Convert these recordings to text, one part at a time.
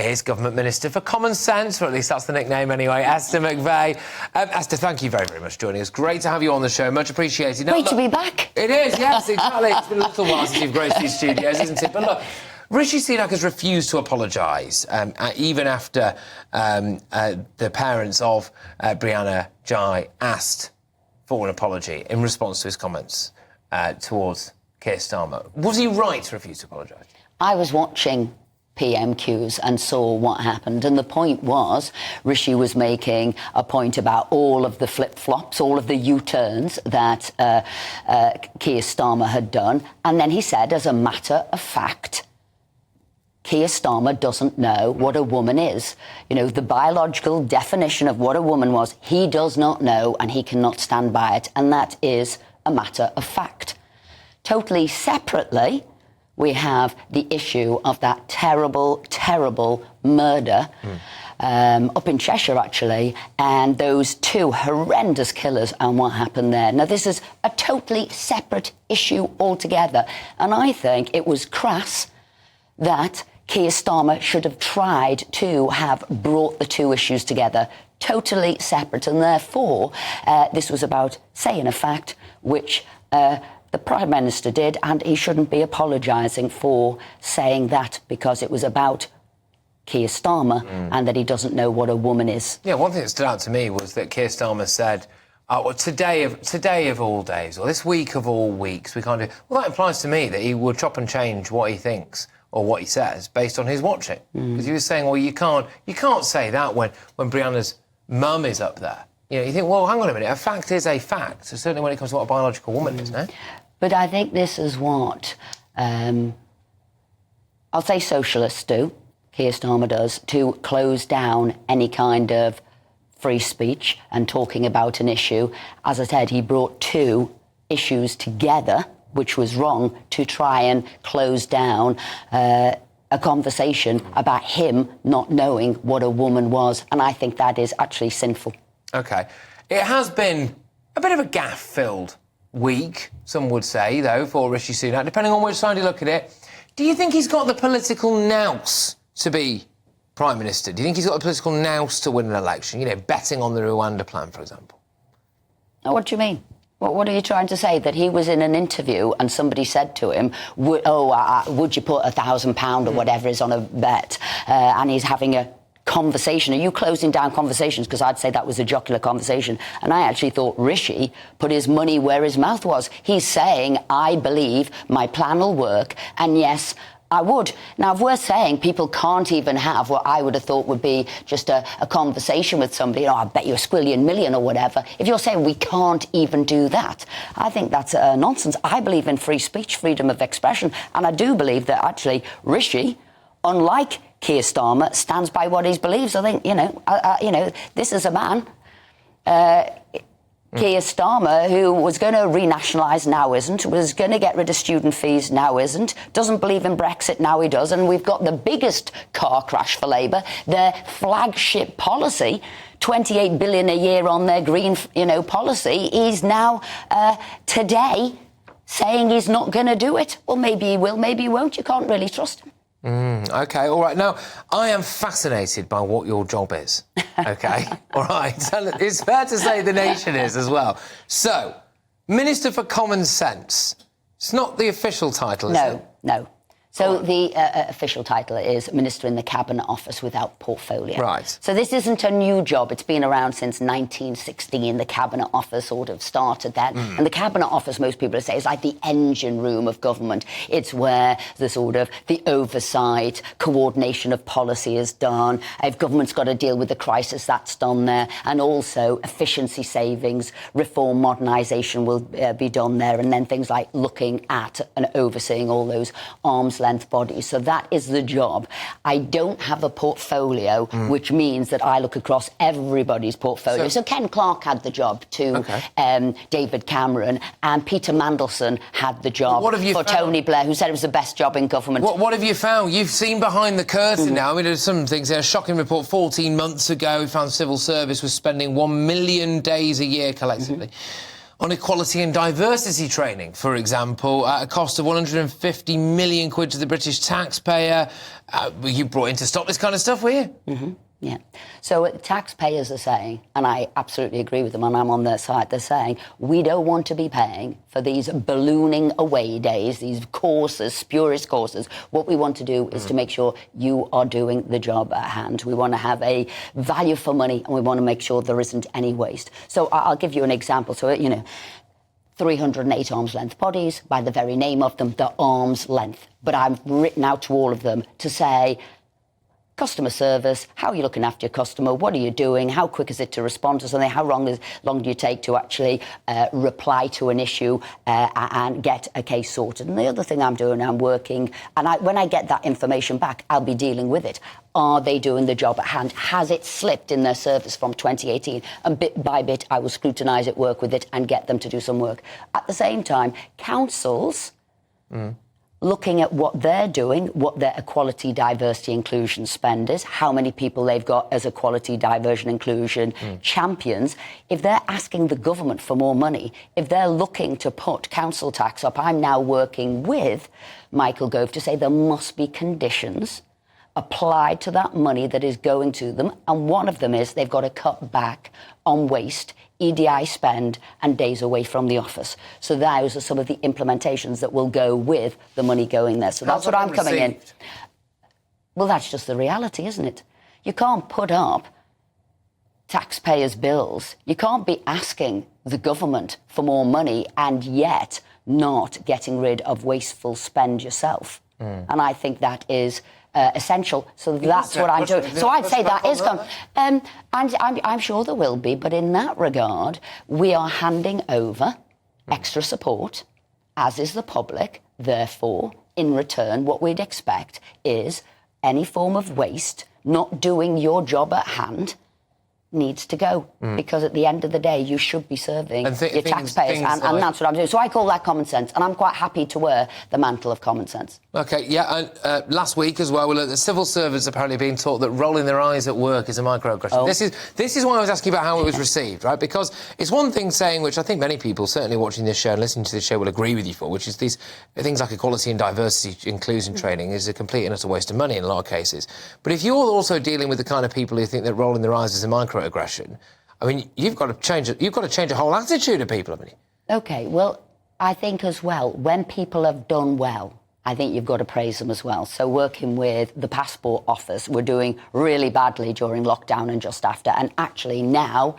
is Government Minister for Common Sense, or at least that's the nickname anyway, Esther McVey. Esther, thank you very, very much for joining us. Great to have you on the show, much appreciated. Great to be back. It is, yes, exactly. It's been a little while since you've graced these studios, isn't it? But look, Rishi Sunak has refused to apologise, even after the parents of Brianna Ghey asked for an apology in response to his comments towards Keir Starmer. Was he right to refuse to apologise? I was watching PMQs and saw what happened, and the point was Rishi was making a point about all of the flip-flops, all of the U-turns that Keir Starmer had done, and then he said, as a matter of fact, Keir Starmer doesn't know what a woman is. You know, the biological definition of what a woman was, he does not know, and he cannot stand by it, and that is a matter of fact. Totally separately, we have the issue of that terrible, terrible murder up in Cheshire, actually, and those two horrendous killers and what happened there. Now, this is a totally separate issue altogether, and I think it was crass that Keir Starmer should have tried to have brought the two issues together, totally separate, and therefore this was about saying a fact which the Prime Minister did, and he shouldn't be apologising for saying that because it was about Keir Starmer and that he doesn't know what a woman is. Yeah, one thing that stood out to me was that Keir Starmer said, well, today of all days, or this week of all weeks, we can't do... Well, that implies to me that he would chop and change what he thinks or what he says based on his watching. Because he was saying, well, you can't say that when Brianna's mum is up there. You know, you think, well, hang on a minute, a fact is a fact, so certainly when it comes to what a biological woman is, no? But I think this is what, I'll say socialists do, Keir Starmer does, to close down any kind of free speech and talking about an issue. As I said, he brought two issues together, which was wrong, to try and close down a conversation about him not knowing what a woman was. And I think that is actually sinful. OK. It has been a bit of a gaffe-filled week, some would say, though, for Rishi Sunak, depending on which side you look at it. Do you think he's got the political nous to be Prime Minister? Do you think he's got the political nous to win an election? You know, betting on the Rwanda plan, for example. What do you mean? What are you trying to say? That he was in an interview and somebody said to him, would you put £1,000 or whatever is on a bet? And he's having a conversation. Are you closing down conversations? Because I'd say that was a jocular conversation. And I actually thought Rishi put his money where his mouth was. He's saying, I believe my plan will work, and yes, I would. Now, if we're saying people can't even have what I would have thought would be just a conversation with somebody, I bet you £250 or whatever, if you're saying we can't even do that, I think that's nonsense. I believe in free speech, freedom of expression, and I do believe that actually Rishi, unlike Keir Starmer, stands by what he believes. I think, this is a man, Keir Starmer, who was going to renationalise, now isn't, was going to get rid of student fees, now isn't, doesn't believe in Brexit, now he does, and we've got the biggest car crash for Labour, their flagship policy, 28 billion a year on their green, policy. He's now, today, saying he's not going to do it. Well, maybe he will, maybe he won't. You can't really trust him. OK, all right. Now, I am fascinated by what your job is, OK? All right. It's fair to say the nation is as well. So, Minister for Common Sense. It's not the official title, is it? No. So the official title is Minister in the Cabinet Office without portfolio. Right. So this isn't a new job. It's been around since 1916. The Cabinet Office sort of started then. And the Cabinet Office, most people say, is like the engine room of government. It's where the oversight, coordination of policy is done. If government's got to deal with the crisis, that's done there. And also efficiency savings, reform, modernisation will be done there. And then things like looking at and overseeing all those arms length bodies. So that is the job. I don't have a portfolio, which means that I look across everybody's portfolio. So Ken Clarke had the job to David Cameron, and Peter Mandelson had the job for Tony Blair, who said it was the best job in government. What have you found? You've seen behind the curtain now. I mean, there's some things there. A shocking report 14 months ago, we found civil service was spending 1 million days a year collectively on equality and diversity training, for example, at a cost of 150 million quid to the British taxpayer. You brought in to stop this kind of stuff, were you? Mm-hmm. Yeah. So taxpayers are saying, and I absolutely agree with them, and I'm on their side, they're saying, we don't want to be paying for these ballooning away days, these courses, spurious courses. What we want to do is to make sure you are doing the job at hand. We want to have a value for money, and we want to make sure there isn't any waste. So I'll give you an example. So, 308 arm's length bodies, by the very name of them, they're arm's length. But I've written out to all of them to say, customer service, how are you looking after your customer? What are you doing? How quick is it to respond to something? How long do you take to actually reply to an issue and get a case sorted? And the other thing I'm doing, I'm working, and when I get that information back, I'll be dealing with it. Are they doing the job at hand? Has it slipped in their service from 2018? And bit by bit, I will scrutinise it, work with it, and get them to do some work. At the same time, councils... looking at what they're doing, what their equality, diversity, inclusion spend is, how many people they've got as equality, diversion, inclusion champions. If they're asking the government for more money, if they're looking to put council tax up, I'm now working with Michael Gove to say there must be conditions applied to that money that is going to them. And one of them is they've got to cut back on waste, EDI spend and days away from the office. So those are some of the implementations that will go with the money going there. So that's what I'm coming in. Well, that's just the reality, isn't it? You can't put up taxpayers' bills. You can't be asking the government for more money and yet not getting rid of wasteful spend yourself. And I think that is... essential. So that's what I'm doing. So I'd say that is and I'm sure there will be, but in that regard, we are handing over extra support, as is the public. Therefore, in return, what we'd expect is any form of waste, not doing your job at hand, needs to go, because at the end of the day you should be serving your taxpayers, and that's what I'm doing. So I call that common sense, and I'm quite happy to wear the mantle of common sense. OK, yeah, and last week as well, we learned that civil servants apparently being taught that rolling their eyes at work is a microaggression. Oh. This is why I was asking about how it was received, right? Because it's one thing saying, which I think many people, certainly watching this show and listening to this show, will agree with you for, which is these things like equality and diversity inclusion training is a complete and utter waste of money in a lot of cases. But if you're also dealing with the kind of people who think that rolling their eyes is a microaggression, I mean, you've got to change a whole attitude of people, haven't you? OK, well, I think as well, when people have done well, I think you've got to praise them as well. So working with the Passport Office, we're doing really badly during lockdown and just after. And actually now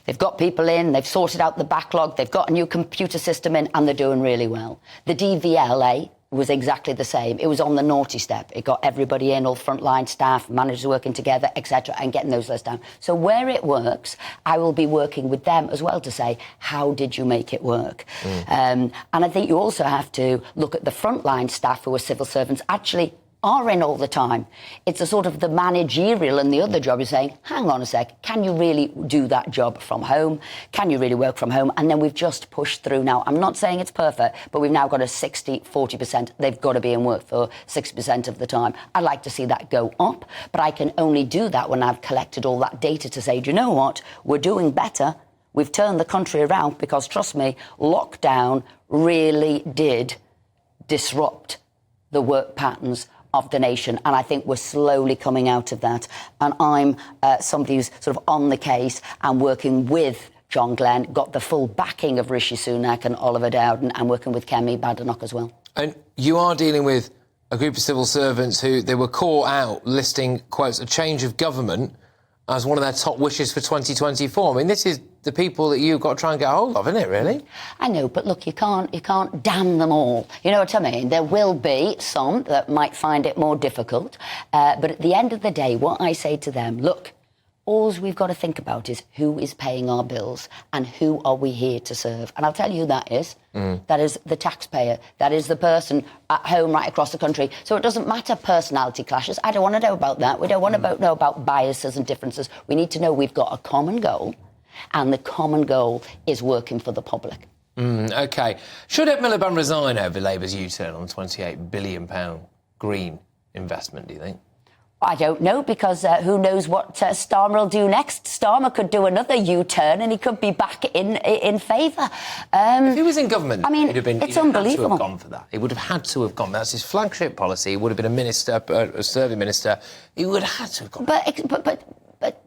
they've got people in, they've sorted out the backlog, they've got a new computer system in, and they're doing really well. The DVLA was exactly the same. It was on the naughty step. It got everybody in, all frontline staff, managers working together, etc., and getting those lists down. So where it works, I will be working with them as well to say, how did you make it work? And I think you also have to look at the frontline staff who are civil servants actually are in all the time. It's a sort of the managerial, and the other job is saying, hang on a sec, can you really do that job from home? Can you really work from home? And then we've just pushed through now. I'm not saying it's perfect, but we've now got a 60-40%. They've got to be in work for 60% of the time. I'd like to see that go up, but I can only do that when I've collected all that data to say, do you know what? We're doing better. We've turned the country around because, trust me, lockdown really did disrupt the work patterns of the nation, and I think we're slowly coming out of that. And I'm somebody who's sort of on the case and working with John Glenn, got the full backing of Rishi Sunak and Oliver Dowden, and working with Kemi Badenoch as well. And you are dealing with a group of civil servants who they were caught out listing, quotes, a change of government as one of their top wishes for 2024. I mean, this is the people that you've got to try and get hold of, isn't it, really? I know, but look, you can't damn them all. You know what I mean? There will be some that might find it more difficult. But at the end of the day, what I say to them, look, all we've got to think about is who is paying our bills and who are we here to serve. And I'll tell you who that is. That is the taxpayer. That is the person at home right across the country. So it doesn't matter personality clashes. I don't want to know about that. We don't want to know about biases and differences. We need to know we've got a common goal, and the common goal is working for the public. OK. Should Ed Miliband resign over Labour's U-turn on £28 billion green investment, do you think? I don't know, because who knows what Starmer will do next. Starmer could do another U-turn and he could be back in favour. If he was in government, I mean, it's unbelievable. Had to have gone for that. He would have had to have gone. That's his flagship policy. He would have been a minister, a serving minister. He would have had to have gone.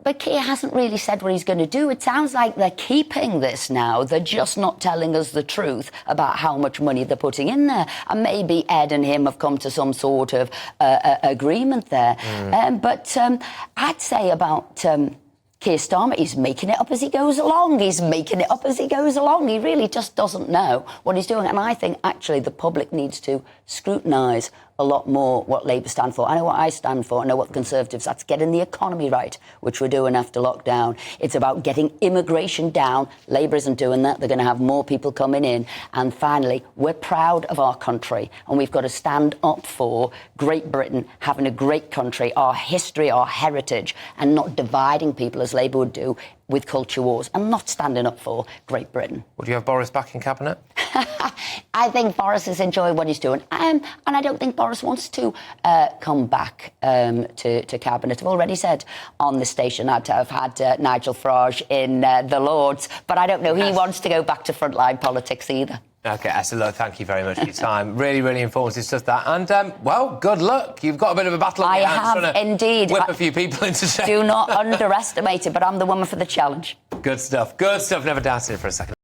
But Keir hasn't really said what he's going to do. It sounds like they're keeping this now. They're just not telling us the truth about how much money they're putting in there. And maybe Ed and him have come to some sort of agreement there. But I'd say about Keir Starmer, he's making it up as he goes along. He's making it up as he goes along. He really just doesn't know what he's doing. And I think, actually, the public needs to scrutinise a lot more what Labour stand for. I know what I stand for. I know what the Conservatives, that's getting the economy right, which we're doing after lockdown. It's about getting immigration down. Labour isn't doing that. They're going to have more people coming in. And finally, we're proud of our country, and we've got to stand up for Great Britain having a great country, our history, our heritage, and not dividing people as Labour would do with culture wars, and not standing up for Great Britain. Would you have Boris back in Cabinet? I think Boris is enjoying what he's doing. And I don't think Boris wants to come back to Cabinet. I've already said on this station I'd have had Nigel Farage in the Lords, but I don't know he wants to go back to frontline politics either. OK, Esther, look, thank you very much for your time. Really, really informative stuff, that. And, well, good luck. You've got a bit of a battle on your hands. I have, indeed. Whip a few people into shape. Do not underestimate it, but I'm the woman for the challenge. Good stuff. Good stuff. Never doubted it for a second.